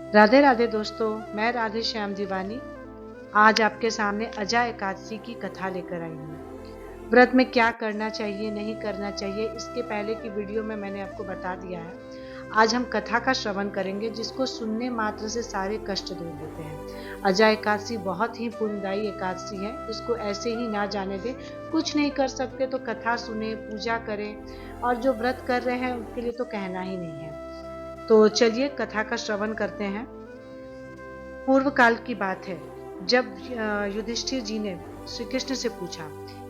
राधे राधे दोस्तों, मैं राधे श्याम दीवानी आज आपके सामने अजा एकादशी की कथा लेकर आई हूँ। व्रत में क्या करना चाहिए नहीं करना चाहिए इसके पहले की वीडियो में मैंने आपको बता दिया है। आज हम कथा का श्रवण करेंगे जिसको सुनने मात्र से सारे कष्ट दूर होते हैं। अजा एकादशी बहुत ही पुण्यदायी एकादशी है, इसको ऐसे ही ना जाने दें। कुछ नहीं कर सकते तो कथा सुने, पूजा करें, और जो व्रत कर रहे हैं उनके लिए तो कहना ही नहीं है। तो चलिए कथा का श्रवण करते हैं। पूर्व काल की बात है, जब युधिष्ठिर जी ने श्री कृष्ण से पूछा,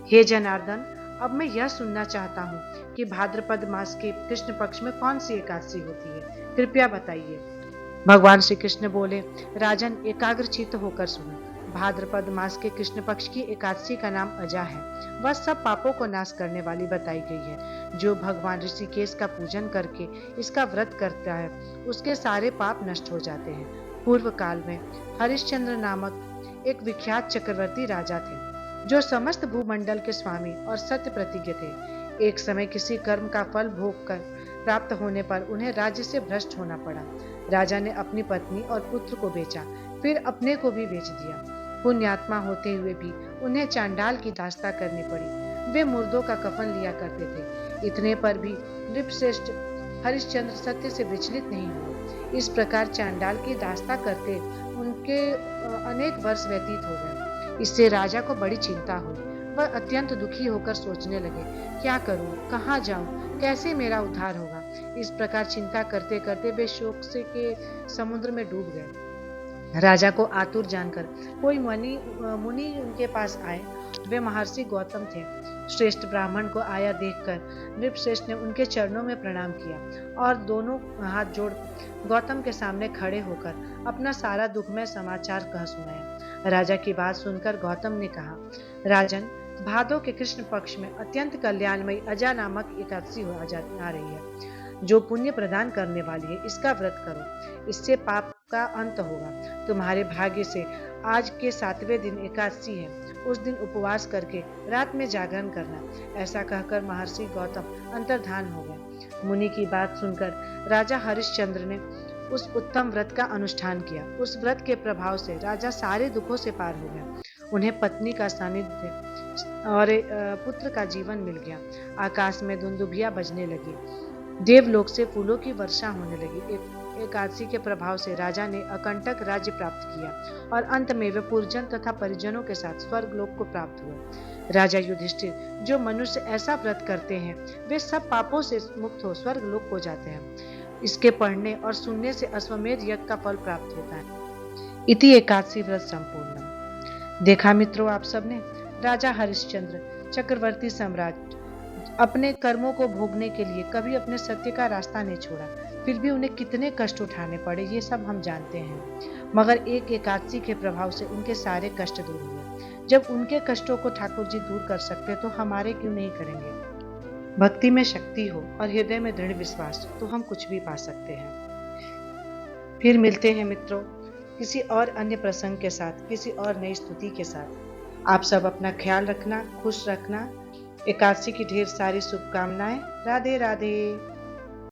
हे जनार्दन, अब मैं यह सुनना चाहता हूँ कि भाद्रपद मास के कृष्ण पक्ष में कौन सी एकादशी होती है, कृपया बताइए। भगवान श्री कृष्ण बोले, राजन एकाग्रचित्त होकर सुनो। भाद्रपद मास के कृष्ण पक्ष की एकादशी का नाम अजा है। वह सब पापों को नाश करने वाली बताई गई है। जो भगवान ऋषिकेश का पूजन करके इसका व्रत करता है उसके सारे पाप नष्ट हो जाते हैं। पूर्व काल में हरिश्चंद्र नामक एक विख्यात चक्रवर्ती राजा थे, जो समस्त भूमंडल के स्वामी और सत्य प्रतिज्ञ थे। एक समय किसी कर्म का फल भोग कर प्राप्त होने पर उन्हें राज्य से भ्रष्ट होना पड़ा। राजा ने अपनी पत्नी और पुत्र को बेचा, फिर अपने को भी बेच दिया। पुण्यात्मा होते हुए भी उन्हें चांडाल की दास्ता करनी पड़ी। वे मुर्दों का कफन लिया करते थे। इतने पर भी नृपश्रेष्ठ हरिश्चंद्र सत्य से विचलित नहीं हुए। इस प्रकार चांडाल की दास्ता करते उनके अनेक वर्ष व्यतीत हो गए। इससे राजा को बड़ी चिंता हुई। वह अत्यंत दुखी होकर सोचने लगे, क्या करूं, कहां जाऊं, कैसे मेरा उद्धार होगा। इस प्रकार चिंता करते करते वे शोक से के समुद्र में डूब गए। राजा को आतुर जानकर कोई मुनि उनके पास आए। वे महर्षि गौतम थे। श्रेष्ठ ब्राह्मण को आया देखकर नृपश्रेष्ठ ने उनके चरणों में प्रणाम किया और दोनों हाथ जोड़ गौतम के सामने खड़े होकर अपना सारा दुखमय समाचार कह सुनाया। राजा की बात सुनकर गौतम ने कहा, राजन, भादो के कृष्ण पक्ष में अत्यंत कल्याणमयी अजा नामक एकादशी आ रही है, जो पुण्य प्रदान करने वाली है। इसका व्रत करो, इससे पाप का अंत होगा। तुम्हारे भाग्य से आज के 7वें दिन एकादशी है। उस दिन उपवास करके रात में जागरण करना। ऐसा कहकर महर्षि गौतम अंतर्धान हो गए। मुनि की बात सुनकर राजा हरिश्चंद्र ने उस उत्तम व्रत का अनुष्ठान किया। उस व्रत के प्रभाव से राजा सारे दुखों से पार हो गया। उन्हें पत्नी का सानिध्य और पुत्र का जीवन मिल गया। आकाश में दुंदुभिया बजने लगी। देवलोक से फूलों की वर्षा होने लगी। एकादशी के प्रभाव से राजा ने अकंटक राज्य प्राप्त किया और अंत में वे पुरजन तथा परिजनों के साथ स्वर्ग लोक को प्राप्त हुए। राजा युधिष्ठिर, जो मनुष्य ऐसा व्रत करते हैं वे सब पापों से मुक्त हो स्वर्ग लोक को जाते हैं। इसके पढ़ने और सुनने से अश्वमेध यज्ञ का फल प्राप्त होता है। इति एकादशी व्रत संपूर्ण। देखा मित्रों आप सबने, राजा हरिश्चंद्र चक्रवर्ती सम्राट अपने कर्मों को भोगने के लिए कभी अपने सत्य का रास्ता नहीं छोड़ा, फिर भी उन्हें कितने कष्ट उठाने पड़े ये सब हम जानते हैं। मगर एक एकादशी के प्रभाव से उनके सारे कष्ट दूर हुए। जब उनके कष्टों को ठाकुर जी दूर कर सकते तो हमारे क्यों नहीं करेंगे। भक्ति में शक्ति हो और हृदय में दृढ़ विश्वास तो हम कुछ भी पा सकते हैं। फिर मिलते हैं मित्रों किसी और अन्य प्रसंग के साथ, किसी और नई स्तुति के साथ। आप सब अपना ख्याल रखना, खुश रखना। एकादशी की ढेर सारी शुभकामनाएं। राधे राधे।